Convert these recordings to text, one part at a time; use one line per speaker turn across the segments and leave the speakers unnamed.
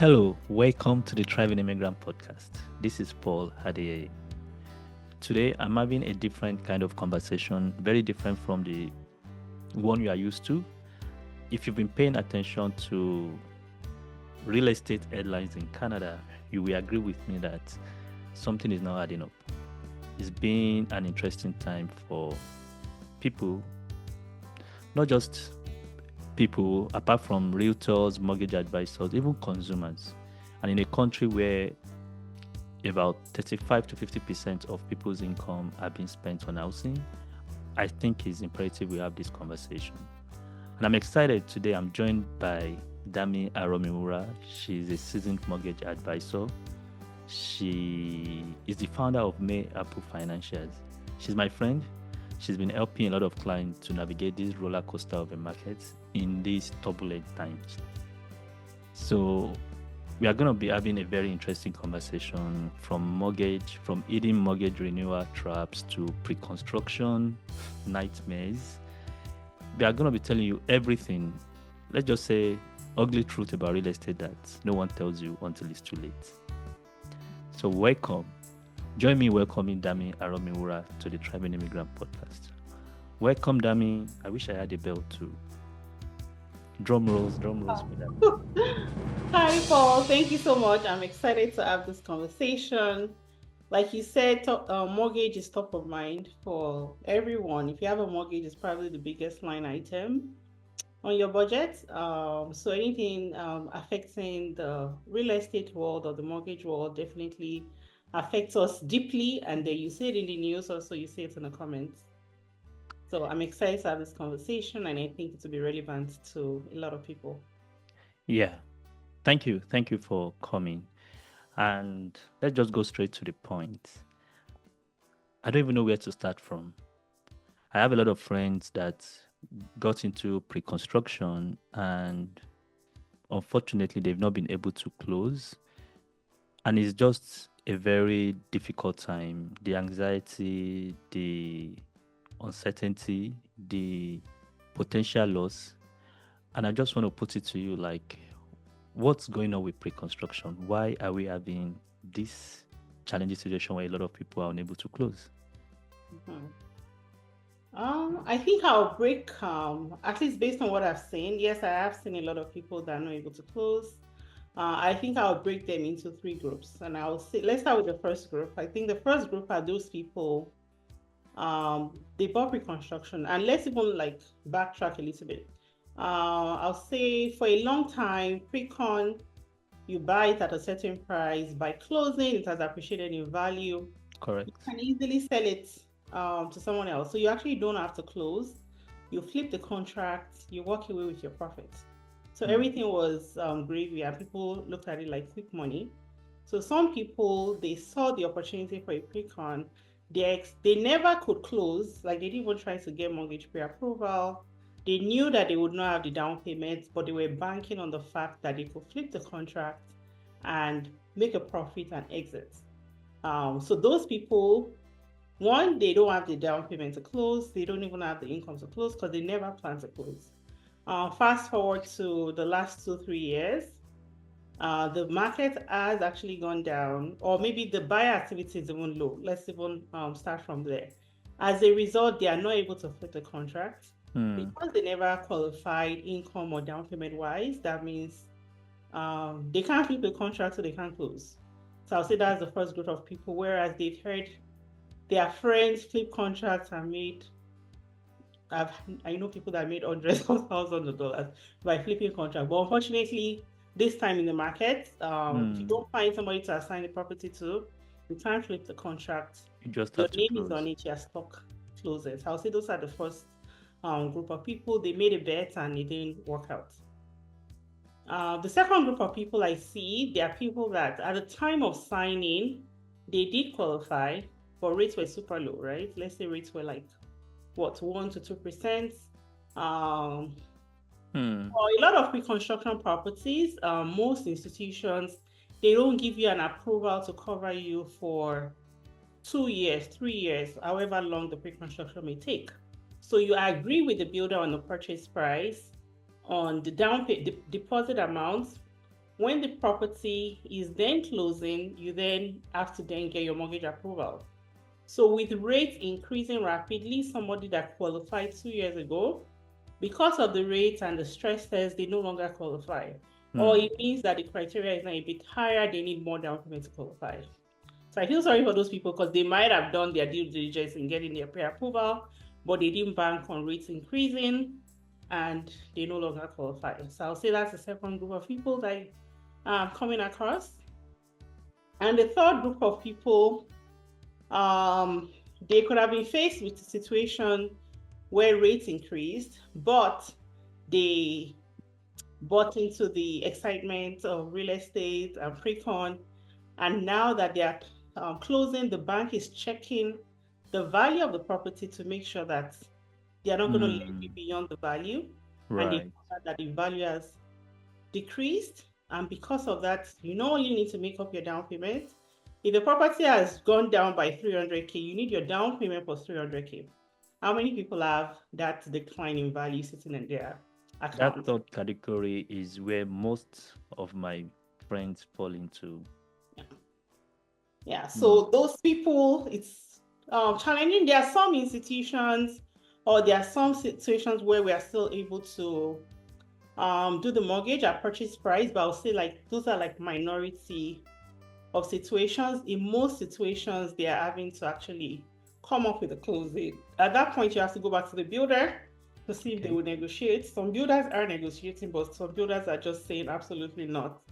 Hello, welcome to the Thriving Immigrant Podcast. This is Paul Hadeye. Today, I'm having a different kind of conversation, very different from the one you are used to. If you've been paying attention to real estate headlines in Canada, you will agree with me that something is not adding up. It's been an interesting time for people, not just people, apart from realtors, mortgage advisors, even consumers. And in a country where about 35 to 50% of people's income are being spent on housing, I think it's imperative we have this conversation. And I'm excited today. I'm joined by Dammy Aromiwura. She's a seasoned mortgage advisor. She is the founder of MayApple Financials. She's my friend. She's been helping a lot of clients to navigate this roller coaster of a market in these turbulent times. So we are going to be having a very interesting conversation from hidden mortgage renewal traps to pre-construction nightmares. We are going to be telling you everything, let's just say ugly truth about real estate that no one tells you until it's too late. So welcome. Join me welcoming Dammy Aromiwura to the Thriving Immigrant Podcast. Welcome, Dammy. I wish I had a bell too. Drum rolls for that.
Hi, Paul. Thank you so much. I'm excited to have this conversation. Like you said, mortgage is top of mind for everyone. If you have a mortgage, it's probably the biggest line item on your budget. So anything affecting the real estate world or the mortgage world definitely affects us deeply. And then you see it in the news, also you see it in the comments. So I'm excited to have this conversation, and I think it will be relevant to a lot of people.
Yeah. Thank you. Thank you for coming. And let's just go straight to the point. I don't even know where to start from. I have a lot of friends that got into pre-construction, and unfortunately, they've not been able to close. And it's just a very difficult time. The anxiety, the uncertainty, the potential loss. And I just want to put it to you like, what's going on with pre-construction? Why are we having this challenging situation where a lot of people are unable to close?
Mhm. I think I'll break, at least based on what I've seen. Yes, I have seen a lot of people that are not able to close. I think I'll break them into three groups, and I'll say, let's start with the first group. I think the first group are those people, they bought pre-construction, and let's even like backtrack a little bit. I'll say for a long time, Precon, you buy it at a certain price. By closing, it has appreciated in value.
Correct.
You can easily sell it to someone else. So you actually don't have to close. You flip the contract, you walk away with your profits. So everything was gravy, and people looked at it like quick money. So some people, they saw the opportunity for a Precon. They never could close, like they didn't even try to get mortgage pre-approval. They knew that they would not have the down payment, but they were banking on the fact that they could flip the contract and make a profit and exit. So those people, one, they don't have the down payment to close. They don't even have the income to close because they never plan to close. Fast forward to the last 2-3 years, the market has actually gone down, or maybe the buyer activity is even low. Let's even start from there. As a result, they are not able to flip the contract because they never qualified income or down payment wise. That means they can't flip the contract, so they can't close. So I'll say that's the first group of people, whereas they've heard their friends flip contracts and made. I know people that made hundreds of thousands of dollars by flipping contract, but unfortunately, this time in the market, if you don't find somebody to assign the property to, you can't flip the contract.
You just
Your
have to
name
close.
is on it, your stock closes. I'll say those are the first group of people. They made a bet and it didn't work out. The second group of people I see, they are people that at the time of signing, they did qualify, but rates were super low, right? Let's say rates were like, 1 to 2%. For a lot of pre-construction properties, most institutions, they don't give you an approval to cover you for 2 years, 3 years, however long the pre-construction may take. So you agree with the builder on the purchase price, on the deposit amounts, When the property is then closing, you then have to then get your mortgage approval. So with rates increasing rapidly, somebody that qualified 2 years ago, because of the rates and the stress test, they no longer qualify. Or it means that the criteria is now a bit higher, they need more down payment to qualify. So I feel sorry for those people because they might have done their due diligence in getting their pre-approval, but they didn't bank on rates increasing and they no longer qualify. So I'll say that's the second group of people that I'm coming across. And the third group of people, they could have been faced with a situation where rates increased, but they bought into the excitement of real estate and Precon. And now that they are closing, the bank is checking the value of the property to make sure that they are not going to lend you beyond the value. And they
Right.
found that the value has decreased. And because of that, you not only need to make up your down payment. If the property has gone down by 300K, you need your down payment plus 300K. How many people have that decline in value sitting in their
That
account?
third category is where most of my friends fall into.
Yeah, so those people, it's challenging. There are some institutions or there are some situations where we are still able to do the mortgage at purchase price, but I'll say like those are like minority of situations. In most situations, they are having to actually come up with a closing. At that point, you have to go back to the builder to see if they will negotiate. Some builders are negotiating, but some builders are just saying absolutely not.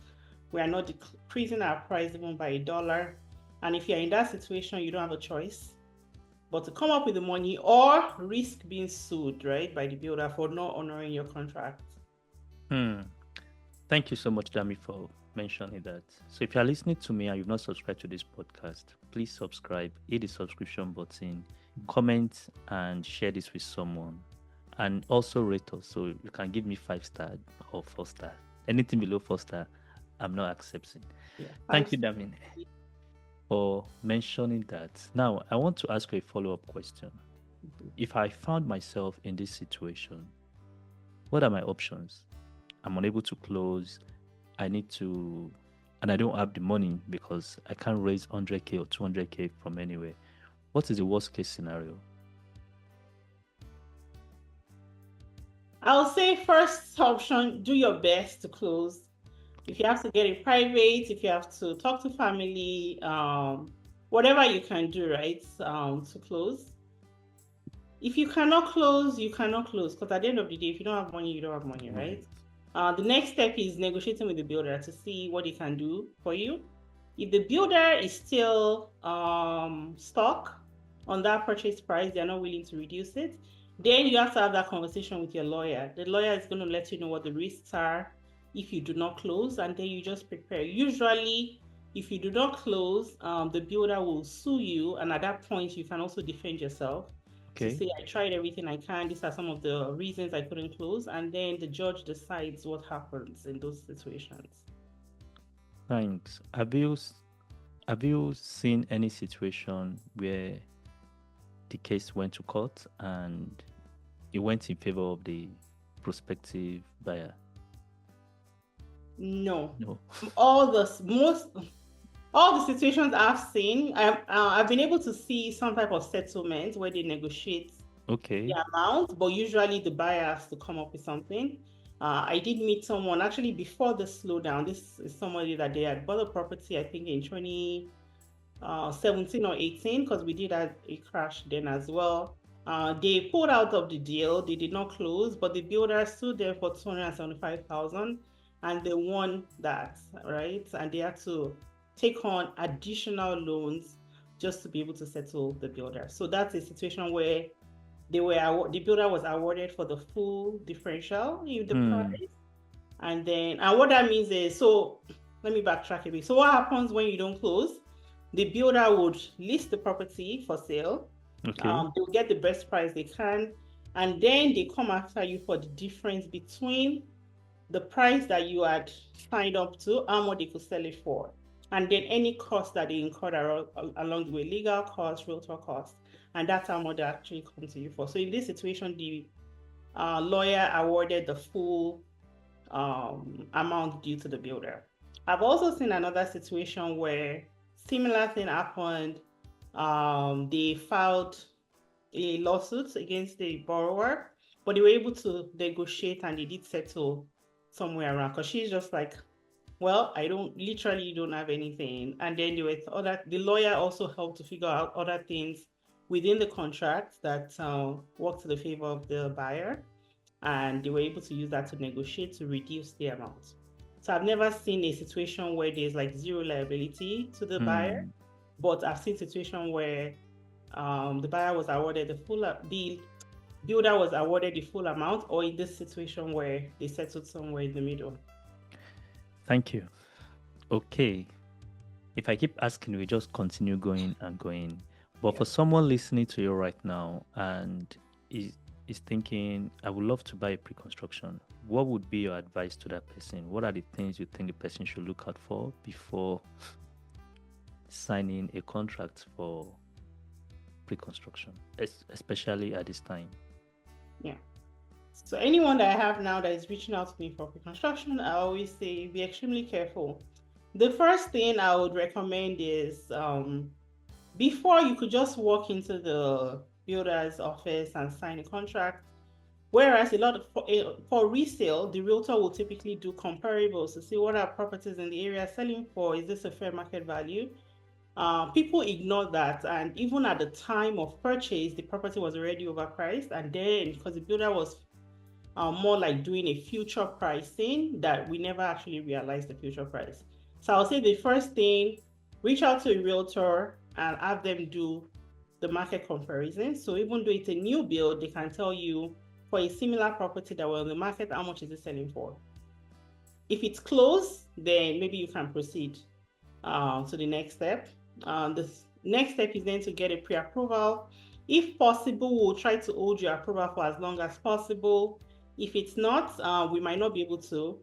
We are not decreasing our price even by $1. And if you're in that situation, you don't have a choice but to come up with the money or risk being sued, right, by the builder for not honoring your contract.
Thank you so much, Dammy, for mentioning that. So if you're listening to me and you've not subscribed to this podcast, please subscribe, hit the subscription button, comment and share this with someone. And also rate us. So you can give me 5 star or 4 star. Anything below 4 star, I'm not accepting.
Yeah.
Thank you, Dammy, for mentioning that. Now, I want to ask you a follow-up question. If I found myself in this situation, what are my options? I'm unable to close. I need to, and I don't have the money because I can't raise 100K or 200K from anywhere. What is the worst case scenario?
I'll say first option, do your best to close. If you have to get it private, if you have to talk to family, whatever you can do, right, to close. If you cannot close, you cannot close because at the end of the day, if you don't have money, you don't have money, right? The next step is negotiating with the builder to see what he can do for you. If the builder is still stuck on that purchase price, they're not willing to reduce it, then you have to have that conversation with your lawyer. The lawyer is going to let you know what the risks are if you do not close, and then you just prepare. Usually, if you do not close, the builder will sue you, and at that point, you can also defend yourself. To say, I tried everything I can. These are some of the reasons I couldn't close, and then the judge decides what happens in those situations.
Thanks. Have you seen any situation where the case went to court and it went in favor of the prospective buyer?
No. All the situations I've seen, I've been able to see some type of settlement where they negotiate the amount, but usually the buyer has to come up with something. I did meet someone actually before the slowdown. This is somebody that they had bought a property, I think in 2017 or 18, because we did have a crash then as well. They pulled out of the deal. They did not close, but the builder sued them for $275,000, and they won that, right? And they had to take on additional loans just to be able to settle the builder. So that's a situation where the builder was awarded for the full differential in the price. And what that means is, so let me backtrack a bit. So what happens when you don't close? The builder would list the property for sale. They'll get the best price they can, and then they come after you for the difference between the price that you had signed up to and what they could sell it for. And then any cost that they incurred along the way, legal costs, realtor costs, and that's how much they actually come to you for. So in this situation, the lawyer awarded the full amount due to the builder. I've also seen another situation where similar thing happened. They filed a lawsuit against the borrower, but they were able to negotiate and they did settle somewhere around because she's just like, well, I don't have anything. And then there were the lawyer also helped to figure out other things within the contract that worked to the favor of the buyer. And they were able to use that to negotiate to reduce the amount. So I've never seen a situation where there's like zero liability to the buyer, but I've seen a situation where the buyer was awarded the builder was awarded the full amount, or in this situation where they settled somewhere in the middle.
Thank you. Okay. If I keep asking, we just continue going and going. But for someone listening to you right now and is thinking, I would love to buy a pre-construction, what would be your advice to that person? What are the things you think the person should look out for before signing a contract for pre-construction, especially at this time?
Yeah. So anyone that I have now that is reaching out to me for pre-construction, I always say be extremely careful. The first thing I would recommend is before you could just walk into the builder's office and sign a contract. Whereas for resale, the realtor will typically do comparables to see what are properties in the area selling for. Is this a fair market value? People ignore that, and even at the time of purchase, the property was already overpriced. And then because the builder was more like doing a future pricing, that we never actually realized the future price. So I'll say the first thing, reach out to a realtor and have them do the market comparison. So even though it's a new build, they can tell you for a similar property that was on the market, how much is it selling for? If it's close, then maybe you can proceed to the next step. The next step is then to get a pre-approval. If possible, we'll try to hold your approval for as long as possible. If it's not, we might not be able to.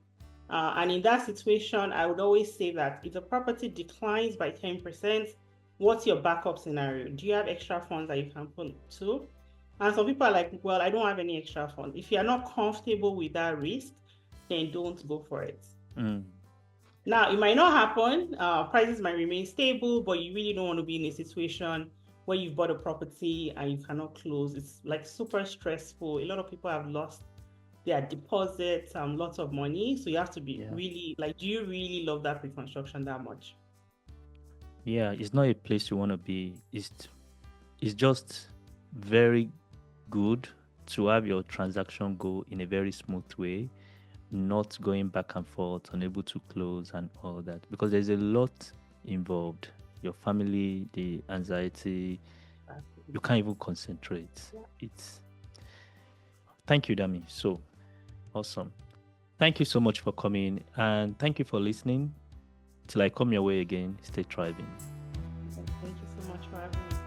And in that situation, I would always say that if the property declines by 10%, what's your backup scenario? Do you have extra funds that you can put to? And some people are like, well, I don't have any extra funds. If you're not comfortable with that risk, then don't go for it. Now, it might not happen. Prices might remain stable, but you really don't want to be in a situation where you've bought a property and you cannot close. It's like super stressful. A lot of people have lost their deposits, lots of money. So you have to be really like, do you really love that pre-construction that much?
Yeah, it's not a place you want to be. It's just very good to have your transaction go in a very smooth way, not going back and forth, unable to close and all that, because there's a lot involved. Your family, the anxiety, you can't even concentrate. Thank you, Dammy. So awesome. Thank you so much for coming, and thank you for listening. Till I come your way again, stay thriving.
Thank you so much for having me.